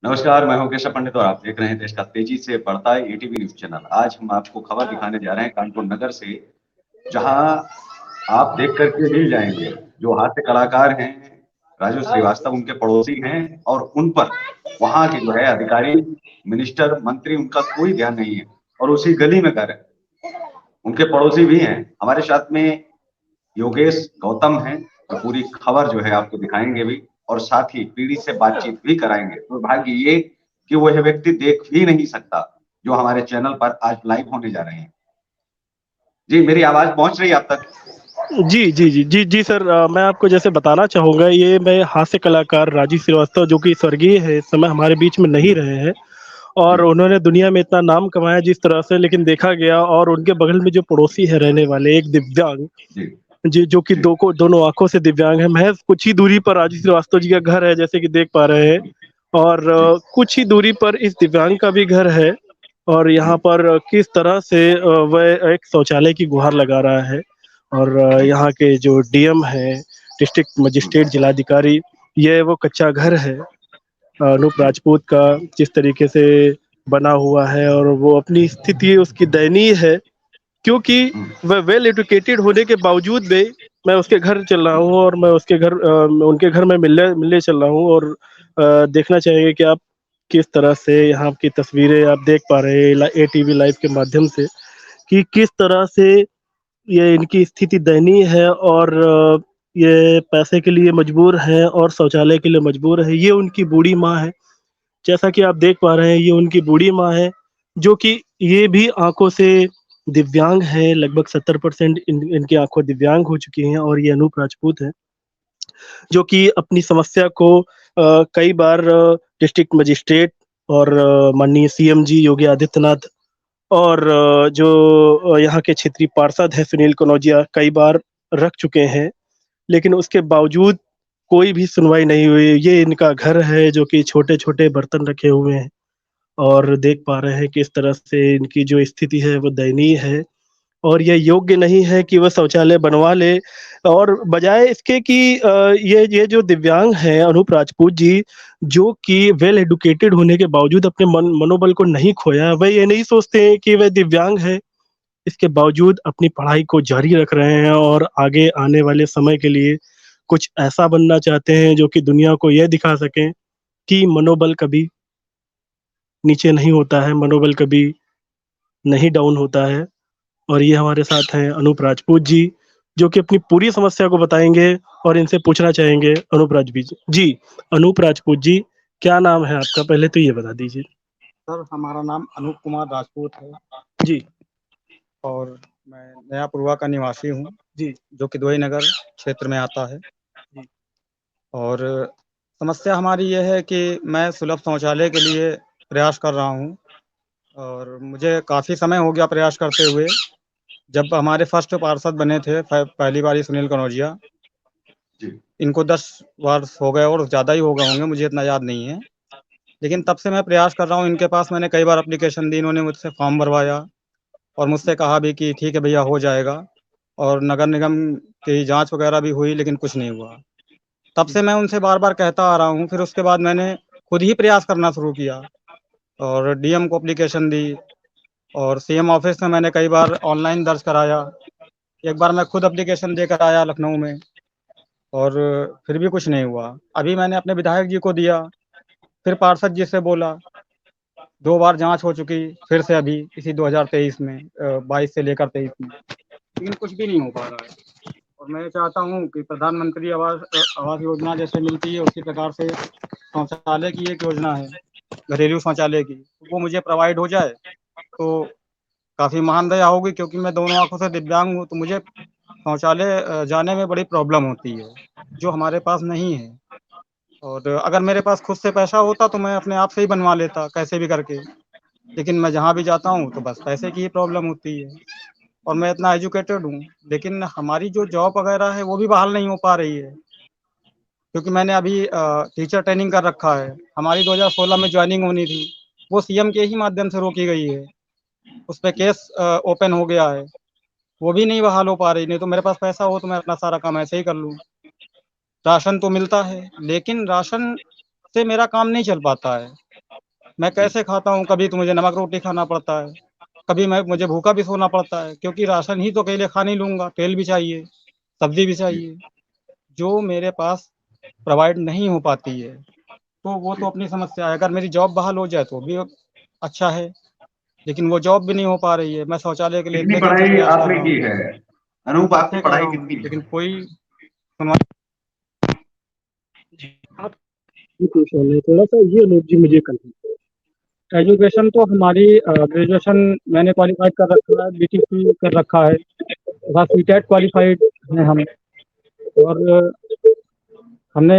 नमस्कार, मैं हूं केशव पंडित और आप देख रहे हैं देश का तेजी से बढ़ता है एटीवी न्यूज़ चैनल। आज हम आपको खबर दिखाने जा रहे हैं कानपुर नगर से, जहां आप देख कर के हिल जाएँगे। जो हास्य कलाकार हैं, राजू श्रीवास्तव उनके पड़ोसी हैं और उन पर वहाँ के जो है अधिकारी, मिनिस्टर, मंत्री उनका कोई ध्यान नहीं है और उसी गली में घर है। उनके पड़ोसी भी हैं। हमारे साथ में योगेश गौतम हैं, तो पूरी खबर जो है आपको दिखाएँगे भी और साथ ही पीड़ित से बातचीत भी कराएँगे। दुर्भाग्य ये कि वो यह व्यक्ति देख भी नहीं सकता, जो हमारे चैनल पर आज लाइव होने जा रहे हैं। जी, मेरी आवाज़ पहुँच रही है आप तक? जी, जी, जी, जी, जी सर, मैं आपको जैसे बताना चाहूँगा, ये मैं हास्य कलाकार राजीव श्रीवास्तव जो कि स्वर्गीय है, इस समय हमारे बीच में नहीं रहे हैं और जी, उन्होंने दुनिया में इतना नाम कमाया जिस तरह से, लेकिन देखा गया और उनके बगल में जो पड़ोसी है रहने वाले एक दिव्यांग, जी, जी, जो कि जी, दोनों आँखों से दिव्यांग है, महज़ कुछ ही दूरी पर राजीव श्रीवास्तव जी का घर है, जैसे कि देख पा रहे हैं और जी, कुछ ही दूरी पर इस दिव्यांग का भी घर है और जी, यहाँ पर किस तरह से वह एक शौचालय की गुहार लगा रहा है और जी, यहाँ के जो डीएम हैं, डिस्ट्रिक्ट हुँ, मजिस्ट्रेट जिलाधिकारी, ये वो कच्चा घर है अनूप जी, राजपूत का जिस तरीके से बना हुआ है और वो अपनी स्थिति उसकी दयनीय है, क्योंकि हुँ, वह वेल एजुकेटेड होने के बावजूद भी मैं उसके घर चल रहा हूँ और मैं उनके घर में मिलने मिलने चल रहा हूँ और देखना चाहेंगे कि आप किस तरह से यहाँ की तस्वीरें आप देख पा रहे हैं एटीवी लाइव के माध्यम से कि किस तरह से ये इनकी स्थिति दयनीय है और ये पैसे के लिए मजबूर हैं और शौचालय के लिए मजबूर है। ये उनकी बूढ़ी माँ है। जैसा कि आप देख पा रहे हैं, ये उनकी बूढ़ी माँ है, जो कि ये भी आँखों से दिव्यांग है, लगभग 70% इनकी आँखें दिव्यांग हो चुकी हैं और ये अनूप राजपूत हैं, जो कि अपनी समस्या को कई बार डिस्ट्रिक्ट मजिस्ट्रेट और माननीय सीएम जी योगी आदित्यनाथ और जो यहाँ के क्षेत्रीय पार्षद हैं सुनील कनौजिया कई बार रख चुके हैं, लेकिन उसके बावजूद कोई भी सुनवाई नहीं हुई। ये इनका घर है जो कि छोटे-छोटे बर्तन रखे हुए हैं और देख पा रहे हैं किस तरह से इनकी जो स्थिति है वो दयनीय है और ये योग्य नहीं है कि वह शौचालय बनवा ले और बजाय इसके कि ये जो दिव्यांग हैं अनूप राजपूत जी, जो कि वेल एजुकेटेड होने के बावजूद अपने मनोबल को नहीं खोया, वह ये नहीं सोचते हैं कि वह दिव्यांग है, इसके बावजूद अपनी पढ़ाई को जारी रख रहे हैं और आगे आने वाले समय के लिए कुछ ऐसा बनना चाहते हैं जो कि दुनिया को यह दिखा सकें कि मनोबल कभी नीचे नहीं होता है, मनोबल कभी नहीं डाउन होता है। और ये हमारे साथ हैं अनूप राजपूत जी, जो कि अपनी पूरी समस्या को बताएँगे और इनसे पूछना चाहेंगे अनूप राजपूत जी, अनूप राजपूत जी, क्या नाम है आपका? पहले तो ये बता दीजिए। सर, हमारा नाम अनूप कुमार राजपूत है जी, और मैं नयापुरवा का निवासी हूँ, जी, जो कि दोई नगर क्षेत्र में आता है। जी, और समस्या हमारी ये है कि मैं सुलभ शौचालय के लिए प्रयास कर रहा हूँ और मुझे काफ़ी समय हो गया प्रयास करते हुए। जब हमारे फर्स्ट पार्षद बने थे पहली बारी सुनील कनौजिया, जी, इनको 10 वर्ष हो गए और ज़्यादा ही हो गए होंगे, मुझे इतना याद नहीं है। लेकिन तब से मैं प्रयास कर रहा हूँ, इनके पास मैंने कई बार एप्लीकेशन दी, इन्होंने मुझसे फॉर्म भरवाया और मुझसे कहा भी कि ठीक है भैया हो जाएगा और नगर निगम की जाँच वगैरह भी हुई लेकिन कुछ नहीं हुआ। तब से मैं उनसे बार-बार कहता आ रहा हूँ, फिर उसके बाद मैंने खुद ही प्रयास करना शुरू किया और डीएम को एप्लीकेशन दी और सीएम ऑफ़िस में मैंने कई बार ऑनलाइन दर्ज कराया। एक बार मैं खुद एप्लीकेशन देकर आया लखनऊ में और फिर भी कुछ नहीं हुआ। अभी मैंने अपने विधायक जी को दिया, फिर पार्षद जी से बोला, 2 बार जाँच हो चुकी, फिर से अभी इसी 2023 में 22 से लेकर 23 में, लेकिन कुछ भी नहीं हो पा रहा है। और मैं चाहता हूँ कि प्रधानमंत्री आवास योजना जैसे मिलती है उसी प्रकार से शौचालय की एक योजना है, घरेलू शौचालय की, वो मुझे प्रोवाइड हो जाए तो काफ़ी महान दया होगी, क्योंकि मैं दोनों आँखों से दिव्यांग हूँ, तो मुझे शौचालय जाने में बड़ी प्रॉब्लम होती है, जो हमारे पास नहीं है। और अगर मेरे पास खुद से पैसा होता तो मैं अपने आप से ही बनवा लेता कैसे भी करके, लेकिन मैं जहाँ भी जाता हूँ तो बस पैसे की ही प्रॉब्लम होती है। और मैं इतना एजुकेटेड हूँ, लेकिन हमारी जो जॉब वगैरह है वो भी बहाल नहीं हो पा रही है, क्योंकि मैंने अभी टीचर ट्रेनिंग कर रखा है। हमारी 2016 में जॉइनिंग होनी थी, वो सीएम के ही माध्यम से रोकी गई है। उस पे केस ओपन हो गया है, वो भी नहीं बहाल हो पा रही, नहीं तो मेरे पास पैसा हो तो मैं अपना सारा काम ऐसे ही कर लूँ। राशन तो मिलता है, लेकिन राशन से मेरा काम नहीं चल पाता है। मैं कैसे खाता हूँ, कभी तो मुझे नमक रोटी खाना पड़ता है, कभी मुझे भूखा भी सोना पड़ता है, क्योंकि राशन ही तो अकेले खा नहीं लूंगा, तेल भी चाहिए, सब्जी भी जी चाहिए, जो मेरे पास प्रोवाइड नहीं हो पाती है। तो वो जी। तो अपनी समस्या है। अगर मेरी जॉब बहाल हो जाए तो भी अच्छा है, लेकिन वो जॉब भी नहीं हो पा रही है। मैं शौचालय के लिए कितनी इतने दिन से पढ़ाई प्रयास कर आपने रहा की हूँ, है? अनूप, कब आपकी से कर पढ़ाई रहा हूँ, कितनी है? लेकिन कोई सुनवाई। आप ये क्वेश्चन है थोड़ा सा, ये लोग जी मुझे कंफ्यूज। एजुकेशन तो हमारी ग्रेजुएशन मैंने क्वालिफाइड कर रखा है, बीटीसी कर रखा है, तथा सीटेट क्वालिफाइड हैं हम। और हमने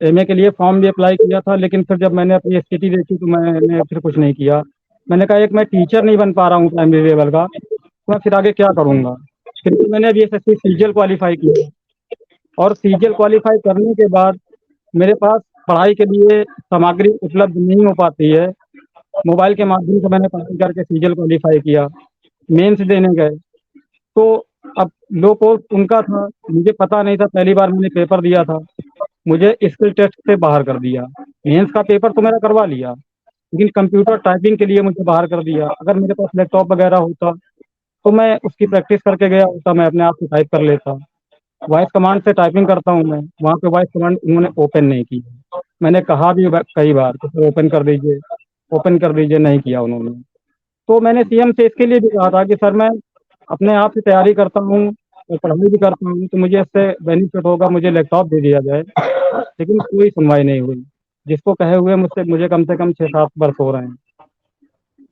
एमए के लिए फॉर्म भी अप्लाई किया था, लेकिन फिर जब मैंने अपनी स्थिति देखी तो मैंने फिर कुछ नहीं किया। मैंने कहा एक मैं टीचर नहीं बन पा रहा हूँ प्राइमरी लेवल का, तो मैं फिर आगे क्या करूँगा। फिर भी मैंने अभी एसएससी सीजीएल क्वालिफाई किया, और सीजीएल क्वालिफाई करने के बाद मेरे पास पढ़ाई के लिए सामग्री उपलब्ध नहीं हो पाती है। मोबाइल के माध्यम से मैंने पढ़ाई करके सीजीएल क्वालिफाई किया, मेंस देने गए तो अब लो कोर्स उनका था, मुझे पता नहीं था, पहली बार मैंने पेपर दिया था, मुझे स्किल टेस्ट से बाहर कर दिया। मेंस का पेपर तो मेरा करवा लिया, लेकिन कंप्यूटर टाइपिंग के लिए मुझे बाहर कर दिया। अगर मेरे पास लैपटॉप वगैरह होता तो मैं उसकी प्रैक्टिस करके गया होता, मैं अपने आप से टाइप कर लेता। वॉइस कमांड से टाइपिंग करता हूँ मैं, वहाँ पे वॉइस कमांड उन्होंने ओपन नहीं की। मैंने कहा भी कई बार कि सर ओपन कर दीजिए, ओपन कर दीजिए, नहीं किया उन्होंने। तो मैंने सीएम से इसके लिए भी कहा था कि सर मैं अपने आप से तैयारी करता हूँ और पढ़ाई भी करता हूँ, तो मुझे इससे बेनिफिट होगा, मुझे लैपटॉप दे दिया जाए। लेकिन कोई सुनवाई नहीं हुई, जिसको कहे हुए मुझे कम से कम 6-7 वर्ष हो रहे हैं।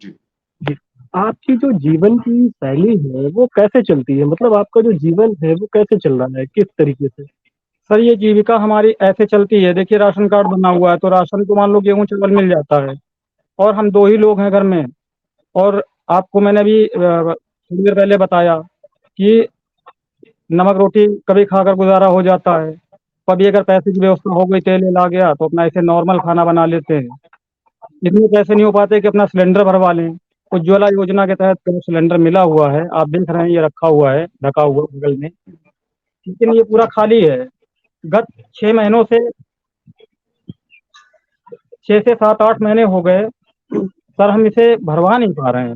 जी जी। आपकी जो जीवन की शैली है वो कैसे चलती है, मतलब आपका जो जीवन है वो कैसे चल रहा है, किस तरीके से? सर ये जीविका हमारी ऐसे चलती है, देखिए राशन कार्ड बना हुआ है, तो राशन को मान लो गेहूँ चावल मिल जाता है, और हम 2 ही लोग हैं घर में। और आपको मैंने अभी थोड़ी देर पहले बताया कि नमक रोटी कभी खाकर गुजारा हो जाता है, कभी अगर पैसे की व्यवस्था हो गई, तेल वेल आ गया, तो अपना ऐसे नॉर्मल खाना बना लेते हैं। इतने पैसे नहीं हो पाते कि अपना सिलेंडर भरवा लें। उज्ज्वला योजना के तहत गैस सिलेंडर मिला हुआ है, आप देख रहे हैं ये रखा हुआ है ढका हुआ बगल में, लेकिन ये पूरा खाली है। गत 6 महीनों से 6 से 7-8 महीने हो गए सर, हम इसे भरवा नहीं पा रहे हैं,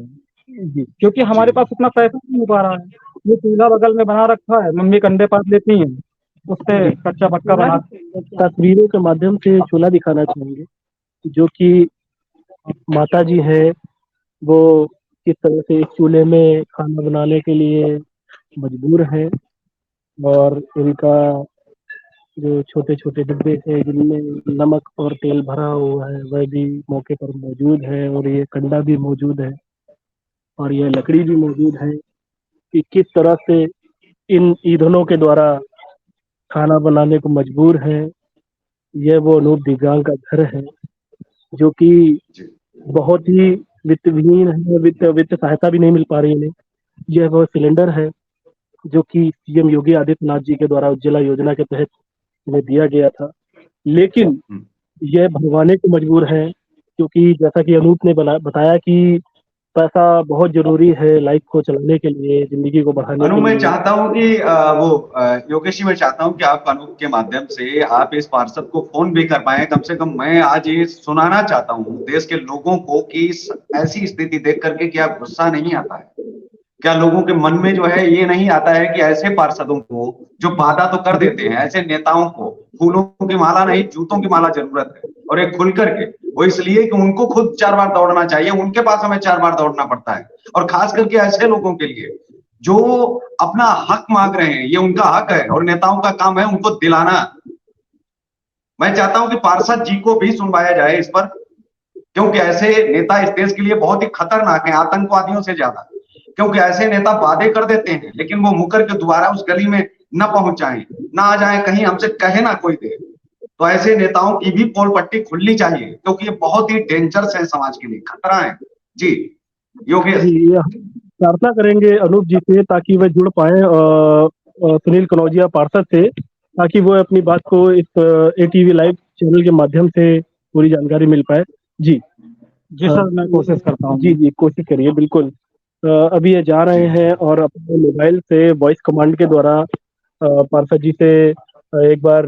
जी क्योंकि जी हमारे पास उतना पैसा नहीं हो पा रहा है। ये चूल्हा बगल में बना रखा है, मम्मी कंडे पात लेती हैं, उससे जी। कच्चा पक्का बना। तस्वीरों के माध्यम से चूल्हा दिखाना चाहेंगे, जो कि माता जी है वो किस तरह से इस चूल्हे में खाना बनाने के लिए मजबूर है, और इनका जो छोटे छोटे डिब्बे थे जिनमें नमक और तेल भरा हुआ है वह भी मौके पर मौजूद है, और ये कंडा भी मौजूद है, और यह लकड़ी भी मौजूद है कि किस तरह से इन ईंधनों के द्वारा खाना बनाने को मजबूर है। यह वो अनूप दिव्यांग का घर है, जो कि जी बहुत ही वित्तविहीन है, वित्त वित्त सहायता भी नहीं मिल पा रही इन्हें। यह वो सिलेंडर है जो कि सीएम योगी आदित्यनाथ जी के द्वारा उज्ज्वला योजना के तहत इन्हें दिया गया था, लेकिन हम्म। यह भरवाने को मजबूर है, क्योंकि जैसा कि अनूप ने बताया कि पैसा बहुत जरूरी है लाइफ को चलाने के लिए, जिंदगी को बढ़ाने अनु, के मैं लिए। चाहता हूं कि योगेश जी, मैं चाहता हूं कि आप अनूप के माध्यम से आप इस पार्षद को फोन भी कर पाए। कम से कम मैं आज ये सुनाना चाहता हूं देश के लोगों को कि ऐसी स्थिति देख करके क्या गुस्सा नहीं आता है? क्या लोगों के मन में जो है ये नहीं आता है कि ऐसे पार्षदों को जो वादा तो कर देते हैं, ऐसे नेताओं को फूलों की माला नहीं जूतों की माला जरूरत है, और एक खुल करके वो इसलिए कि उनको खुद 4 बार दौड़ना चाहिए, उनके पास हमें 4 बार दौड़ना पड़ता है। और खास करके ऐसे लोगों के लिए जो अपना हक मांग रहे हैं, ये उनका हक है और नेताओं का काम है उनको दिलाना। मैं चाहता हूं कि पार्षद जी को भी सुनवाया जाए इस पर, क्योंकि ऐसे नेता इस देश के लिए बहुत ही खतरनाक हैं, आतंकवादियों से ज्यादा। क्योंकि ऐसे नेता वादे कर देते हैं लेकिन वो मुकर के दोबारा उस गली में न पहुंच जाए, ना आ जाए, कहीं हमसे कहे ना कोई दे। तो ऐसे नेताओं की भी पोल पट्टी खुलनी चाहिए, क्योंकि ये बहुत ही डेंजरस है, समाज के लिए खतरा है। जी योगेश। जी, प्रार्थना करेंगे अनूप जी से ताकि वह जुड़ पाए सुनील कनौजिया पार्षद से, ताकि वो अपनी बात को इस एटीवी लाइव चैनल के माध्यम से पूरी जानकारी मिल पाए। जी। जी सर, मैं कोशिश करता हूँ। जी जी, कोशिश करिए बिल्कुल। अभी ये जा जी रहे हैं और अपने मोबाइल से वॉइस कमांड के द्वारा पार्षद जी से एक बार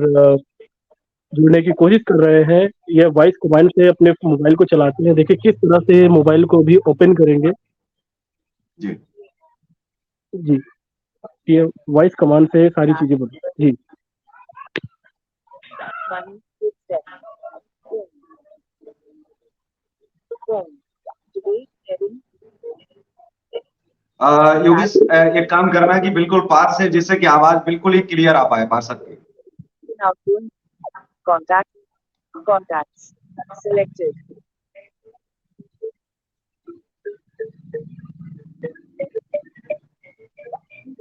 जुड़ने की कोशिश कर रहे हैं, ये वॉइस कमांड से अपने मोबाइल को चलाते हैं। देखिए किस तरह से मोबाइल को भी ओपन करेंगे। जी जी, ये वॉइस कमांड से सारी चीजें बनती हैं। जी योगेश, एक काम करना है कि बिल्कुल पास से, जिससे कि आवाज बिल्कुल ही क्लियर आ पाए पार्षद की। Contacts selected.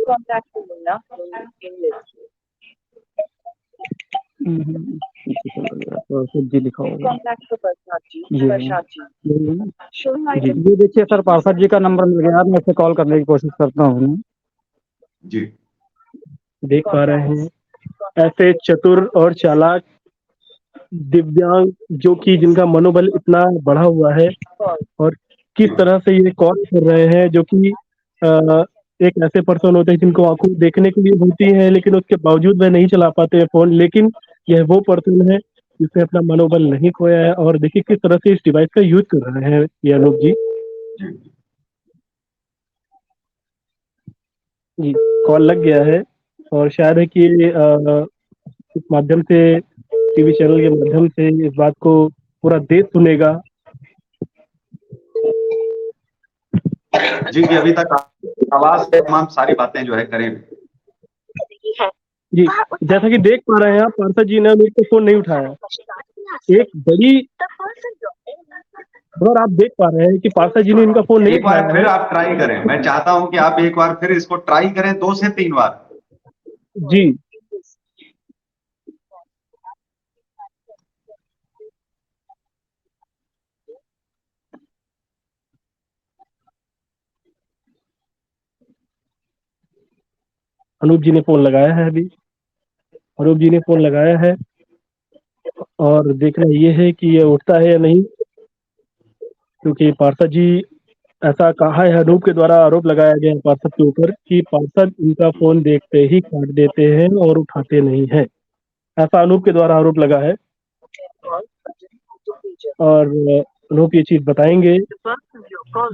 Contact Munna in list. जी लिखा होगा। Contact for Prasad ji. Ji Prasad ji. Showing ji item. ये देखिए सर, पार्षद जी का नंबर मिल गया, मैं इससे कॉल करने की कोशिश करता हूँ। जी देख पा रहे हैं ऐसे चतुर और चालाक दिव्यांग जो कि जिनका मनोबल इतना बढ़ा हुआ है और किस तरह से ये कॉल कर रहे हैं, जो कि एक ऐसे पर्सन होते हैं जिनको आंखों देखने के लिए होती है लेकिन उसके बावजूद वह नहीं चला पाते हैं फोन, लेकिन यह वो पर्सन है जिसने अपना मनोबल नहीं खोया है। और देखिए किस तरह से इस डिवाइस का यूज कर रहे हैं ये अनूप जी। जी कॉल लग गया है और शायद है कि इस माध्यम से, टीवी चैनल के माध्यम से इस बात को पूरा देश सुनेगा। जी जी, अभी तक आवाज से तमाम सारी बातें जो है करें। जी जैसा कि देख पा रहे हैं आप, पार्षद जी ने अनूप को फोन नहीं उठाया। एक बड़ी और आप देख पा रहे हैं कि पार्षद जी ने इनका फोन नहीं एक बार उठाया फिर है। आप ट्राई करें, मैं चाहता हूं कि आप एक बार फिर इसको ट्राई करें, 2 से 3 बार। जी अनूप जी ने फोन लगाया है, अभी अनूप जी ने फोन लगाया है और देखना ये है कि ये उठता है या नहीं, क्योंकि पार्षद जी, ऐसा कहा है, अनूप के द्वारा आरोप लगाया गया है पार्षद के ऊपर कि पार्षद इनका फोन देखते ही काट देते हैं और उठाते नहीं है। ऐसा अनूप के द्वारा आरोप लगा है और अनूप ये चीज बताएंगे।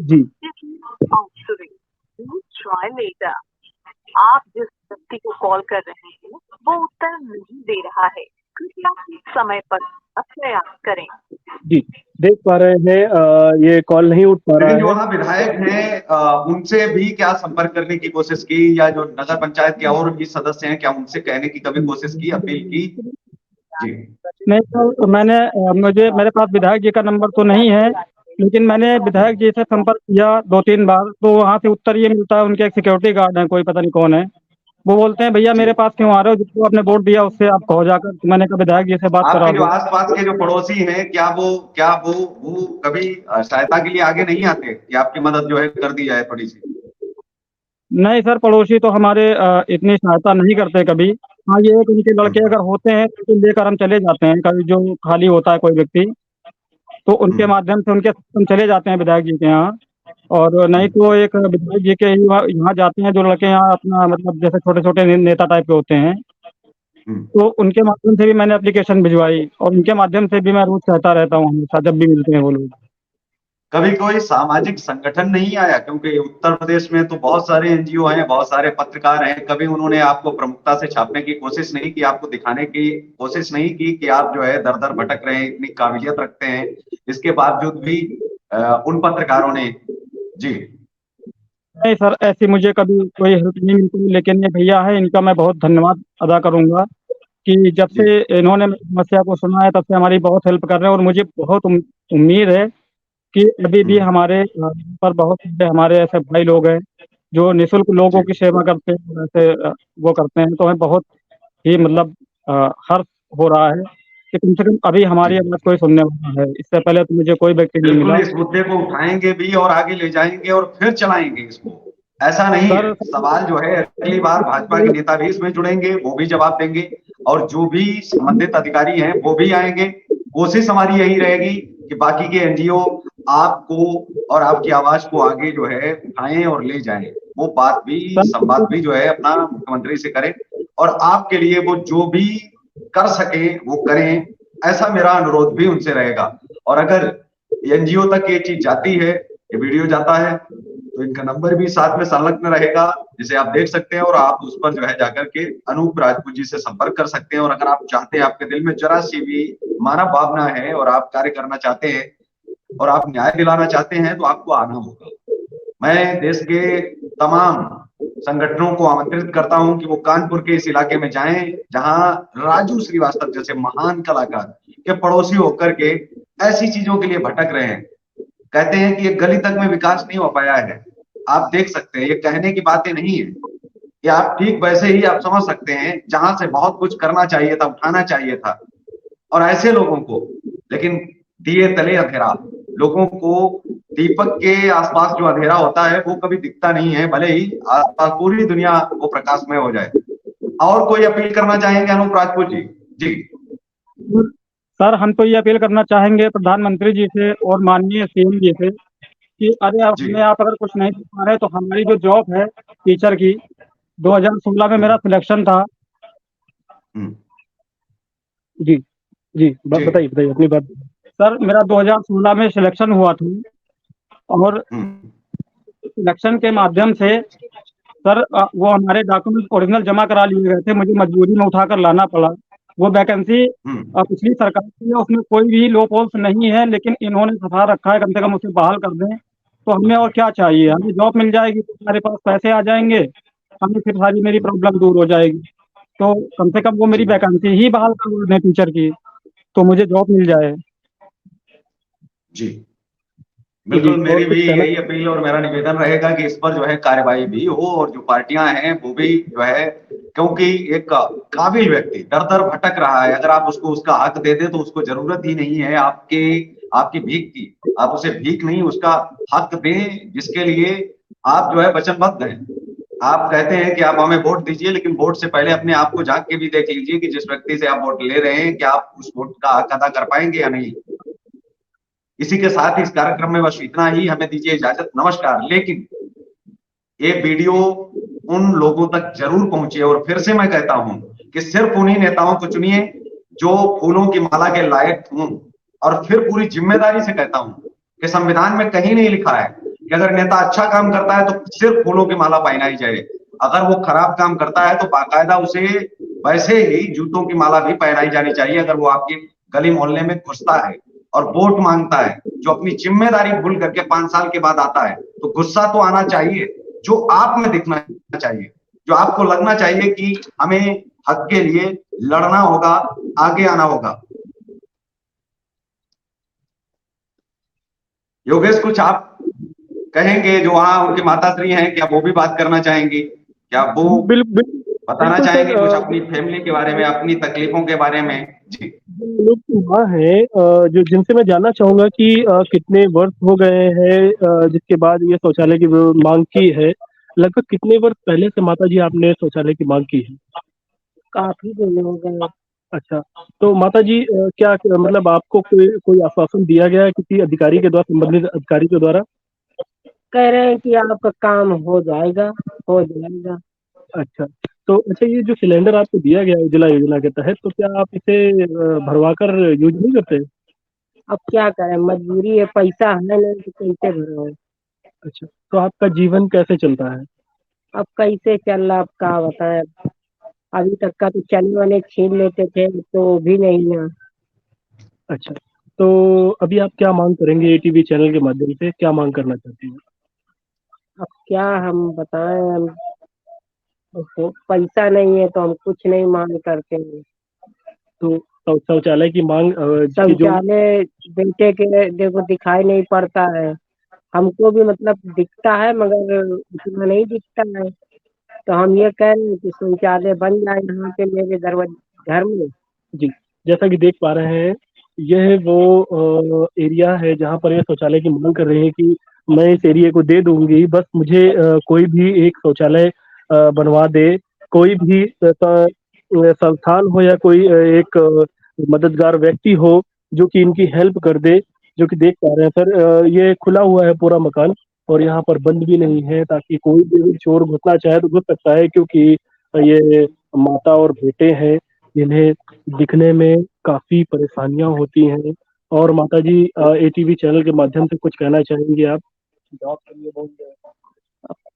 जी आप जिस व्यक्ति को कॉल कर रहे हैं वो उत्तर नहीं दे रहा है, कृपया समय पर प्रयास करें। जी देख पा रहे हैं ये कॉल नहीं उठ पा रहा लेकिन जो है। वहाँ विधायक हैं, उनसे भी क्या संपर्क करने की कोशिश की, या जो नगर पंचायत के और भी सदस्य हैं, क्या उनसे कहने की कभी कोशिश की, अपील की? जी नहीं तो मैंने मेरे पास विधायक जी का नंबर तो नहीं है, लेकिन मैंने विधायक जी से संपर्क किया 2-3 बार, तो वहाँ से उत्तर ये मिलता है, उनके एक सिक्योरिटी गार्ड है, कोई पता नहीं कौन है, वो बोलते हैं भैया मेरे पास क्यों आ रहे हो, जिसको आपने वोट दिया उससे आप कहो जाकर। तो मैंने कहा विधायक जी से बात करा आपके जो दो। आसपास के जो पड़ोसी हैं, क्या वो कभी सहायता के लिए आगे नहीं आते कि आपकी मदद जो है कर दी जाए थोड़ी सी? नहीं सर, पड़ोसी तो हमारे इतनी सहायता नहीं करते कभी। हाँ ये है कि उनके लड़के अगर होते हैं तो लेकर हम चले जाते हैं, कभी जो खाली होता है कोई व्यक्ति, तो उनके माध्यम से उनके हम चले जाते हैं विधायक जी के यहाँ। और नहीं तो एक विधायक जी के यहाँ जाते हैं जो लड़के यहाँ अपना मतलब जैसे छोटे छोटे नेता टाइप के होते हैं, तो उनके माध्यम से भी मैंने एप्लीकेशन भिजवाई और उनके माध्यम से भी मैं रोज कहता रहता हूँ हमेशा जब भी मिलते हैं वो लोग। कभी कोई सामाजिक संगठन नहीं आया? क्योंकि उत्तर प्रदेश में तो बहुत सारे एनजीओ हैं, बहुत सारे पत्रकार हैं, कभी उन्होंने आपको प्रमुखता से छापने की कोशिश नहीं की, आपको दिखाने की कोशिश नहीं की कि आप जो है दर दर भटक रहे हैं, इतनी काबिलियत रखते हैं, इसके बावजूद भी उन पत्रकारों ने? जी नहीं सर, ऐसी मुझे कभी कोई हेल्प नहीं मिलती, लेकिन ये भैया है, इनका मैं बहुत धन्यवाद अदा करूंगा कि जब जी से इन्होंने मेरी समस्या को सुना है तब से हमारी बहुत हेल्प कर रहे हैं। और मुझे बहुत उम्मीद है कि अभी भी हमारे पर बहुत सारे हमारे ऐसे भाई लोग हैं जो निःशुल्क लोगों जी की सेवा करते हैं, ऐसे वो करते हैं, तो हमें बहुत ही मतलब हर्ष हो रहा है कि कम से कम अभी जी हमारी आवाज़ कोई सुनने वाला है। इससे पहले तो मुझे कोई व्यक्ति नहीं बिल्कुल, मिला। इस मुद्दे को उठाएंगे भी और आगे ले जाएंगे और फिर चलाएंगे इसको। ऐसा नहीं है, सर सवाल जो है अगली बार भाजपा के नेता भी इसमें जुड़ेंगे, वो भी जवाब देंगे और जो भी संबंधित अधिकारी हैं वो भी आएंगे। कोशिश हमारी यही रहेगी कि बाकी के एनजीओ आपको और आपकी आवाज को आगे जो है उठाएं और ले जाएं। वो बात भी, संवाद भी जो है अपना मुख्यमंत्री से करें और आपके लिए वो जो भी कर सके वो करें, ऐसा मेरा अनुरोध भी उनसे रहेगा। और अगर एनजीओ तक ये चीज जाती है, ये वीडियो जाता है, तो इनका नंबर भी साथ में संलग्न रहेगा, जिसे आप देख सकते हैं और आप उस पर जो है जाकर के अनूप राजपूत जी से संपर्क कर सकते हैं। और अगर आप चाहते हैं, आपके दिल में जरा सी भी मानव भावना है और आप कार्य करना चाहते हैं और आप न्याय दिलाना चाहते हैं, तो आपको आना होगा। मैं देश के तमाम संगठनों को आमंत्रित करता हूं कि वो कानपुर के इस इलाके में जाएं, जहां राजू श्रीवास्तव जैसे महान कलाकार के पड़ोसी होकर के ऐसी चीजों के लिए भटक रहे हैं। कहते हैं कि ये गली तक में विकास नहीं हो पाया है। आप देख सकते हैं, ये कहने की बातें नहीं है, ये आप ठीक वैसे ही आप समझ सकते हैं, जहां से बहुत कुछ करना चाहिए था, उठाना चाहिए था। और ऐसे लोगों को, लेकिन दिए तले अंधेरा, लोगों को दीपक के आसपास जो अंधेरा होता है वो कभी दिखता नहीं है, भले ही आसपास पूरी दुनिया वो प्रकाशमय हो जाए। और कोई अपील करना चाहेंगे अनूप राजपूत जी? जी सर, हम तो ये अपील करना चाहेंगे प्रधानमंत्री जी से और माननीय सीएम जी से कि अरे जी हमें आप अगर कुछ नहीं कर पा रहे तो हमारी जो जॉब है टीचर की, 2016 में मेरा सिलेक्शन था। हम्म, जी जी, जी बताइए बताइए अपनी बात। सर, मेरा 2016 में सिलेक्शन हुआ था और हम्म, सिलेक्शन के माध्यम से सर वो हमारे डॉक्यूमेंट ओरिजिनल जमा करा लिए गए थे, मुझे मजबूरी में उठाकर लाना पड़ा। वो वैकेंसी पिछली सरकार की है, उसमें कोई भी लो पोस्ट नहीं है, लेकिन इन्होंने सफा रखा है, कम से कम उसे बहाल कर दें। तो हमें और क्या चाहिए, हमें जॉब मिल जाएगी तो हमारे पास पैसे आ जाएंगे, हमें फिर सारी मेरी प्रॉब्लम दूर हो जाएगी। तो कम से कम वो मेरी वैकेंसी ही बहाल कर दें टीचर की, तो मुझे जॉब मिल जाए। जी जी बिल्कुल, और मेरी कुछ भी कहना। यही अपील और मेरा निवेदन रहेगा कि इस पर जो है कार्यवाही भी हो और जो पार्टियां हैं वो भी जो है, क्योंकि एक काबिल व्यक्ति दर दर भटक रहा है, अगर आप उसको उसका हक दे दे तो उसको जरूरत ही नहीं है आपकी भीख की। आप उसे भीख नहीं, उसका हक दें, जिसके लिए आप जो है वचनबद्ध हैं। आप कहते हैं कि आप हमें वोट दीजिए, लेकिन वोट से पहले अपने आप को झांक के भी देख लीजिए कि जिस व्यक्ति से आप वोट ले रहे हैं, क्या आप उस वोट का हक अदा कर पाएंगे या नहीं। इसी के साथ ही इस कार्यक्रम में बस इतना ही, हमें दीजिए इजाजत, नमस्कार। लेकिन ये वीडियो उन लोगों तक जरूर पहुंचे, और फिर से मैं कहता हूं कि सिर्फ उन्हीं नेताओं को चुनिए जो फूलों की माला के लायक हों। और फिर पूरी जिम्मेदारी से कहता हूं कि संविधान में कहीं नहीं लिखा है कि अगर नेता अच्छा काम करता है तो सिर्फ फूलों की माला पहनाई जाए। अगर वो खराब काम करता है तो बाकायदा उसे वैसे ही जूतों की माला भी पहनाई जानी चाहिए। अगर वो आपके गली मोहल्ले में घुसता है और वोट मांगता है, जो अपनी जिम्मेदारी भूल करके 5 साल के बाद आता है, तो गुस्सा तो आना चाहिए, जो आप में दिखना चाहिए, जो आपको लगना चाहिए कि हमें हक के लिए लड़ना होगा, आगे आना होगा। योगेश, कुछ आप कहेंगे? जो वहां उनकी माताश्री हैं, क्या वो भी बात करना चाहेंगी? क्या वो बताना बिल्कुल चाहेंगे सर, कुछ अपनी फैमिली के बारे में, अपनी तकलीफों के बारे में? जी लोग वहाँ हैं जो जिनसे मैं जानना चाहूंगा कि कितने वर्ष हो गए हैं जिसके बाद ये शौचालय की मांग की है। लगभग कितने वर्ष पहले से माता जी आपने शौचालय की मांग की है? काफी दिन हो गए। अच्छा, तो माता जी क्या मतलब आपको कोई कोई आश्वासन दिया गया है किसी अधिकारी के द्वारा, संबंधित अधिकारी के द्वारा? कह रहे हैं कि आपका काम हो जाएगा, हो जाएगा। अच्छा, तो अच्छा, ये जो सिलेंडर आपको दिया गया है उज्ज्वला योजना के तहत, तो क्या आप इसे भरवाकर यूज नहीं करते? अब क्या करें, मजबूरी है, पैसा है नहीं तो कैसे भरो। अच्छा, तो आपका जीवन कैसे चलता है? अब कैसे चल रहा, अब क्या बताएं। अभी तक का तो चने वने छीन लेते थे, तो भी नहीं ना। अच्छा, तो अभी आप क्या मांग करेंगे एटीवी चैनल के माध्यम से, क्या मांग करना चाहते हैं? अब क्या हम बताएं, हम पैसा नहीं है तो हम कुछ नहीं मांग करते हैं। तो शौचालय की मांग की जो शौचालय बेटे के देखो दिखाई नहीं पड़ता है, हमको भी मतलब दिखता है मगर उतना नहीं दिखता है। तो हम ये कह रहे हैं कि शौचालय बन जाए यहाँ पे मेरे दरवाजे घर में। जी, जैसा कि देख पा रहे हैं, यह वो एरिया है जहाँ पर ये शौचालय की मांग कर रहे हैं कि मैं इस एरिया को दे दूंगी, बस मुझे कोई भी एक शौचालय बनवा दे। कोई भी संस्थान हो या कोई एक मददगार व्यक्ति हो जो कि इनकी हेल्प कर दे। जो कि देख पा रहे हैं सर, ये खुला हुआ है पूरा मकान, और यहाँ पर बंद भी नहीं है, ताकि कोई भी चोर घुसना चाहे तो घुस सकता है, क्योंकि ये माता और बेटे हैं। जिन्हें दिखने में काफी परेशानियां होती हैं। और माता जी, एटीवी चैनल के माध्यम से कुछ कहना चाहेंगे आप? जॉब के लिए बोल रहे हैं।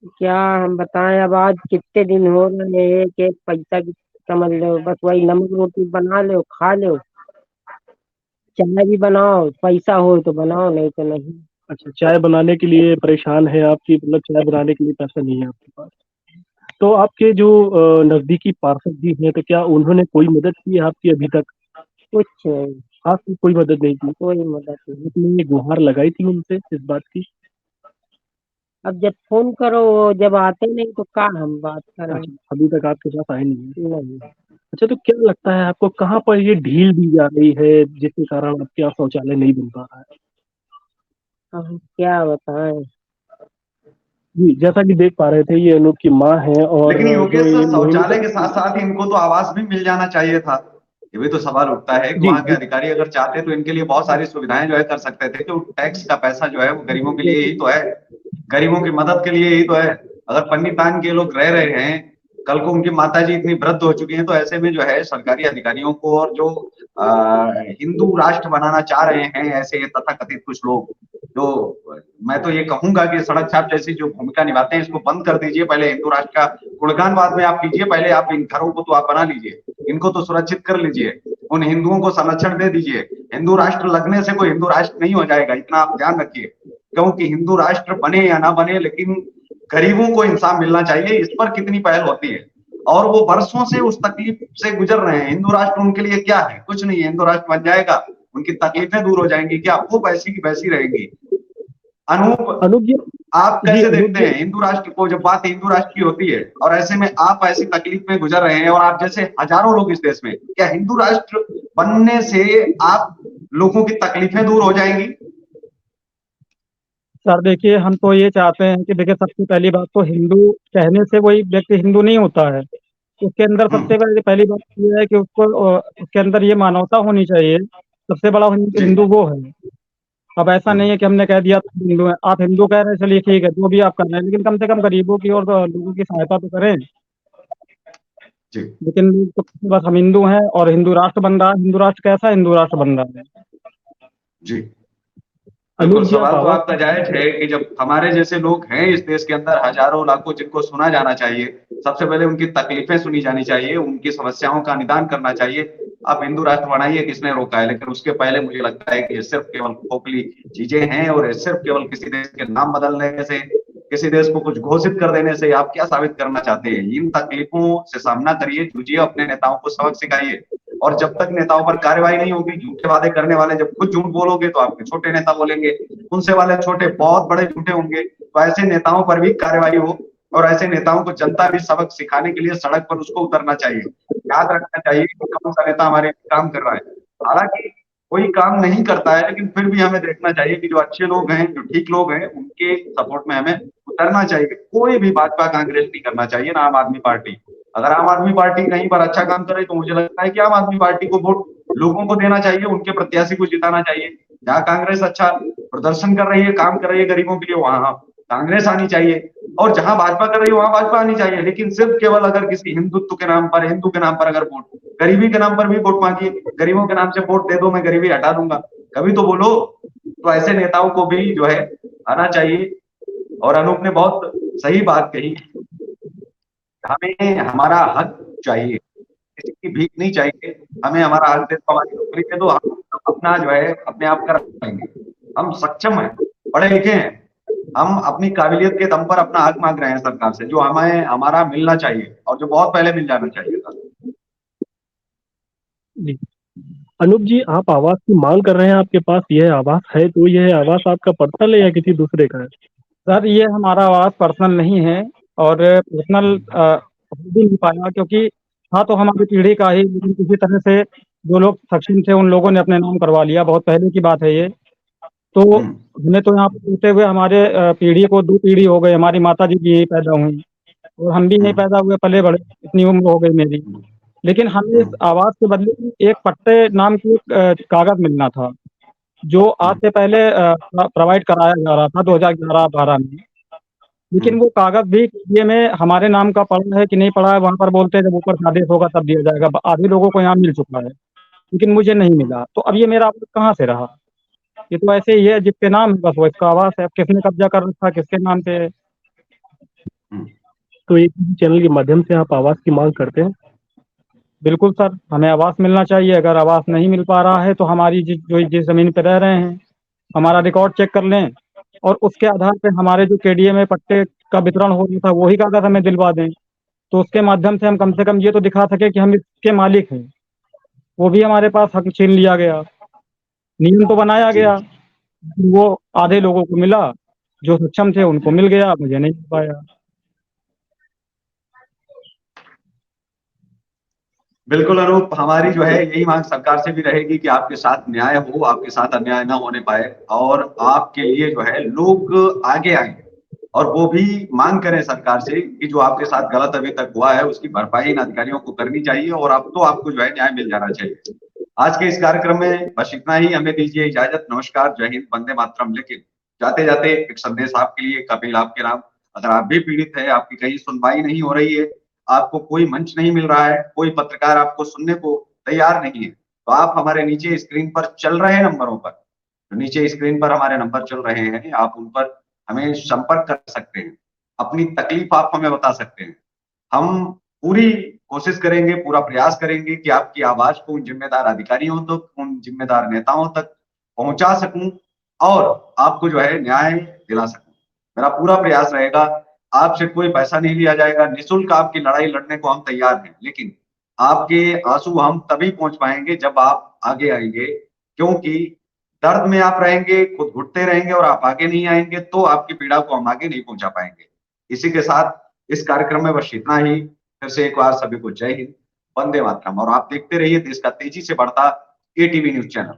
क्या हम बताएं, अब आज कितने दिन हो रहे हैं, एक एक पैसा की समझ लो, बस वही नमक रोटी बना लो खा लो, चाय भी बनाओ, पैसा हो तो बनाओ, नहीं तो नहीं। अच्छा, चाय बनाने के लिए परेशान है आपकी, मतलब चाय बनाने के लिए पैसा नहीं है आपके पास। तो आपके जो नजदीकी पार्षद जी हैं, तो क्या उन्होंने कोई मदद की है आपकी अभी तक? कुछ नहीं, आपकी कोई मदद नहीं की? कोई मदद नहीं। आपने ये गुहार लगाई थी उनसे इस बात की? अब जब फोन करो वो जब आते नहीं तो क्या हम बात करें। अच्छा, अभी तक आपके पास आए नहीं है। नहीं, अच्छा, तो क्या लगता है आपको, कहाँ पर ये ढील दी जा रही है जिसके कारण आपके यहाँ शौचालय नहीं बन पा रहा है? अब हम क्या बताएं। जी, जैसा कि देख पा रहे थे, ये अनूप की माँ है और लेकिन योगेश जो सर, ये मोहिनी शौचालय के साथ साथ इनको तो आवास भी मिल जाना चाहिए था। ये भी तो सवाल उठता है कि जी वहां के जी अधिकारी अगर चाहते तो इनके लिए बहुत सारी सुविधाएं जो है कर सकते थे। जो टैक्स का पैसा जो है वो गरीबों के लिए ही तो है, गरीबों की मदद के लिए ही तो है। अगर पन्नी तान के लोग रह रहे हैं, कल को उनकी माताजी इतनी वृद्ध हो चुकी हैं, तो ऐसे में जो है सरकारी अधिकारियों को, और जो हिंदू राष्ट्र बनाना चाह रहे हैं ऐसे तथाकथित कुछ लोग, जो मैं तो ये कहूंगा कि सड़क छाप जैसी जो भूमिका निभाते हैं इसको बंद कर दीजिए। पहले हिंदू राष्ट्र का गुणगान बाद में आप कीजिए, पहले आप इन घरों को तो आप बना लीजिए, इनको तो सुरक्षित कर लीजिए, उन हिंदुओं को संरक्षण दे दीजिए। हिंदू राष्ट्र लगने से कोई हिंदू राष्ट्र नहीं हो जाएगा, इतना आप ध्यान रखिए। क्योंकि हिंदू राष्ट्र बने या ना बने, लेकिन गरीबों को इंसाफ मिलना चाहिए, इस पर कितनी पहल होती है। और वो वर्षों से उस तकलीफ से गुजर रहे हैं। हिंदू राष्ट्र उनके लिए क्या है? कुछ नहीं है। हिंदू राष्ट्र बन जाएगा, उनकी तकलीफें दूर हो जाएंगी क्या? वो वैसी की वैसी रहेंगी। अनूप, अनूप जी। आप जी कैसे अनूप देखते जी। हैं हिंदू राष्ट्र को? जब बात हिंदू राष्ट्र की होती है और ऐसे में आप ऐसी तकलीफ में गुजर रहे हैं और आप जैसे हजारों लोग इस देश में, क्या हिंदू राष्ट्र बनने से आप लोगों की तकलीफें दूर हो जाएंगी? सर देखिए, हम तो ये चाहते हैं कि देखिए, सबसे पहली बात तो हिंदू कहने से कोई व्यक्ति हिंदू नहीं होता है। उसके अंदर सबसे पहले पहली बात ये है कि उसको उसके अंदर ये मानवता होनी चाहिए। सबसे बड़ा जी हिंदू वो है। अब ऐसा नहीं है कि हमने कह दिया तो हिंदू है, आप हिंदू कह रहे हैं, चलिए ठीक है, जो भी आप कर रहे हैं, लेकिन कम से कम गरीबों की और लोगों की सहायता तो करें। जी लेकिन तो बस हम हिंदू हैं और हिंदू राष्ट्र बन रहा है। हिंदू राष्ट्र कैसा हिंदू राष्ट्र बन रहा है? जी, अनूप बिल्कुल। जी, आप सवाल तो आवाज आपका जायज है कि जब हमारे जैसे लोग हैं इस देश के अंदर हजारों लाखों, जिनको सुना जाना चाहिए, सबसे पहले उनकी तकलीफें सुनी जानी चाहिए, उनकी समस्याओं का निदान करना चाहिए। आप हिंदू राष्ट्र बनाइए, किसने रोका है? लेकिन उसके पहले मुझे लगता है कि ये सिर्फ केवल खोखली चीजें हैं, और ये सिर्फ केवल किसी देश के नाम बदलने से, किसी देश को कुछ घोषित कर देने से आप क्या साबित करना चाहते हैं? इन तकलीफों से सामना करिए, जूझिए, अपने नेताओं को सबक सिखाइए। और जब तक नेताओं पर कार्रवाई नहीं होगी, झूठे वादे करने वाले जब खुद झूठ बोलोगे तो आपके छोटे नेता बोलेंगे, उनसे वाले छोटे बहुत बड़े झूठे होंगे, तो ऐसे नेताओं पर भी कार्रवाई हो। और ऐसे नेताओं को जनता भी सबक सिखाने के लिए सड़क पर उसको उतरना चाहिए। याद रखना चाहिए कि कौन सा नेता हमारे काम कर रहा है। हालांकि कोई काम नहीं करता है, लेकिन फिर भी हमें देखना चाहिए कि जो अच्छे लोग हैं, जो ठीक लोग हैं, उनके सपोर्ट में हमें उतरना चाहिए। कोई भी भाजपा कांग्रेस नहीं करना चाहिए, ना आम आदमी पार्टी। अगर आम आदमी पार्टी कहीं पर अच्छा काम करे तो मुझे लगता है कि आम आदमी पार्टी को वोट लोगों को देना चाहिए, उनके प्रत्याशी को जिताना चाहिए। जहाँ कांग्रेस अच्छा प्रदर्शन कर रही है, काम कर रही है गरीबों के लिए, वहां कांग्रेस आनी चाहिए। और जहां भाजपा कर रही है वहां भाजपा आनी चाहिए। लेकिन सिर्फ केवल अगर किसी हिंदुत्व के नाम पर, हिंदू के नाम पर अगर वोट, गरीबी के नाम पर भी वोट मांगिए, गरीबों के नाम से वोट दे दो, मैं गरीबी हटा दूंगा, कभी तो बोलो। तो ऐसे नेताओं को भी जो है आना चाहिए। और अनूप ने बहुत सही बात कही, हमें हमारा हक चाहिए, किसी की भीख नहीं चाहिए। हमें हमारा हक दे दो, हमारी नौकरी दे दो, हम अपना जो है अपने आप कर लेंगे। हम सक्षम हैं, पढ़े लिखे हैं, हम अपनी काबिलियत के दम पर अपना हक मांग रहे हैं सरकार से, जो हमें हमारा मिलना चाहिए और जो बहुत पहले मिल जाना चाहिए था। जी। अनूप जी, आप आवास की मांग कर रहे हैं, आपके पास यह आवास है, तो यह आवास आपका पर्सनल है या किसी दूसरे का है? सर ये हमारा आवास पर्सनल नहीं है, और पर्सनल हो भी नहीं पाया, क्योंकि था तो हमारी पीढ़ी का ही, लेकिन किसी तरह से जो लोग सक्षम थे उन लोगों ने अपने नाम करवा लिया। बहुत पहले की बात है ये। तो हमने तो यहाँ पे रहते हुए हमारे पीढ़ी को 2 पीढ़ी हो गई, हमारी माता जी भी यहीं पैदा हुई और हम भी यहीं पैदा हुए पले बड़े, इतनी उम्र हो गई मेरी। लेकिन हमें इस आवास के बदले में एक पट्टे नाम की एक कागज मिलना था, जो आज से पहले प्रोवाइड कराया जा रहा था 2011-12 में। लेकिन वो कागज भी ये में हमारे नाम का पड़ा है कि नहीं पड़ा है, वहां पर बोलते हैं जब ऊपर से आदेश होगा तब दिया जाएगा। आधे लोगों को यहाँ मिल चुका है, लेकिन मुझे नहीं मिला। तो अब ये मेरा आवास कहाँ से रहा? ये तो ऐसे ही है, जिसके नाम है बस वो इसका आवास है। अब किसने कब्जा कर रखा, किसके नाम पे है? तो ये चैनल के माध्यम से आप आवास की मांग करते हैं? बिल्कुल सर, हमें आवास मिलना चाहिए। अगर आवास नहीं मिल पा रहा है तो हमारी जिस जमीन पे रह रहे हैं, हमारा रिकॉर्ड चेक कर लें और उसके आधार पे हमारे जो केडीए में पट्टे का वितरण हो रहा था वही कागज हमें दिलवा दें, तो उसके माध्यम से हम कम से कम ये तो दिखा सके कि हम इसके मालिक हैं। वो भी हमारे पास हक छीन लिया गया। नियम तो बनाया जी। गया, वो आधे लोगों को मिला, जो सक्षम थे उनको मिल गया, मुझे नहीं मिल पाया। बिल्कुल अनूप, हमारी जो है यही मांग सरकार से भी रहेगी कि आपके साथ न्याय हो, आपके साथ अन्याय ना होने पाए और आपके लिए जो है लोग आगे आए और वो भी मांग करें सरकार से कि जो आपके साथ गलत अभी तक हुआ है उसकी भरपाई इन अधिकारियों को करनी चाहिए और अब तो आपको जो है न्याय मिल जाना चाहिए। आज के इस कार्यक्रम में बस इतना ही, हमें दीजिए इजाजत। नमस्कार, जय हिंद, वंदे मातरम। लेकिन जाते जाते एक संदेश आपके लिए, कपिल आपके नाम। अगर आप भी पीड़ित है, आपकी कहीं सुनवाई नहीं हो रही है, आपको कोई मंच नहीं मिल रहा है, कोई पत्रकार आपको सुनने को तैयार नहीं है, तो आप हमारे नीचे स्क्रीन पर चल रहे नंबरों पर, तो नीचे स्क्रीन पर हमारे नंबर चल रहे हैं, आप उन पर हमें संपर्क कर सकते हैं। अपनी तकलीफ आप हमें बता सकते हैं। हम पूरी कोशिश करेंगे, पूरा प्रयास करेंगे कि आपकी आवाज को उन जिम्मेदार अधिकारियों तक, उन जिम्मेदार नेताओं तक पहुंचा सकूं और आपको जो है न्याय दिला सकूं। मेरा पूरा प्रयास रहेगा। आपसे कोई पैसा नहीं लिया जाएगा, निःशुल्क आपकी लड़ाई लड़ने को हम तैयार हैं, लेकिन आपके आंसू हम तभी पहुंच पाएंगे जब आप आगे आएंगे, क्योंकि दर्द में आप रहेंगे, खुद घुटते रहेंगे और आप आगे नहीं आएंगे तो आपकी पीड़ा को हम आगे नहीं पहुंचा पाएंगे। इसी के साथ इस कार्यक्रम में बस इतना ही। फिर से एक बार सभी को जय हिंद, वंदे मातरम। और आप देखते रहिए देश का तेजी से बढ़ता एटीवी न्यूज चैनल।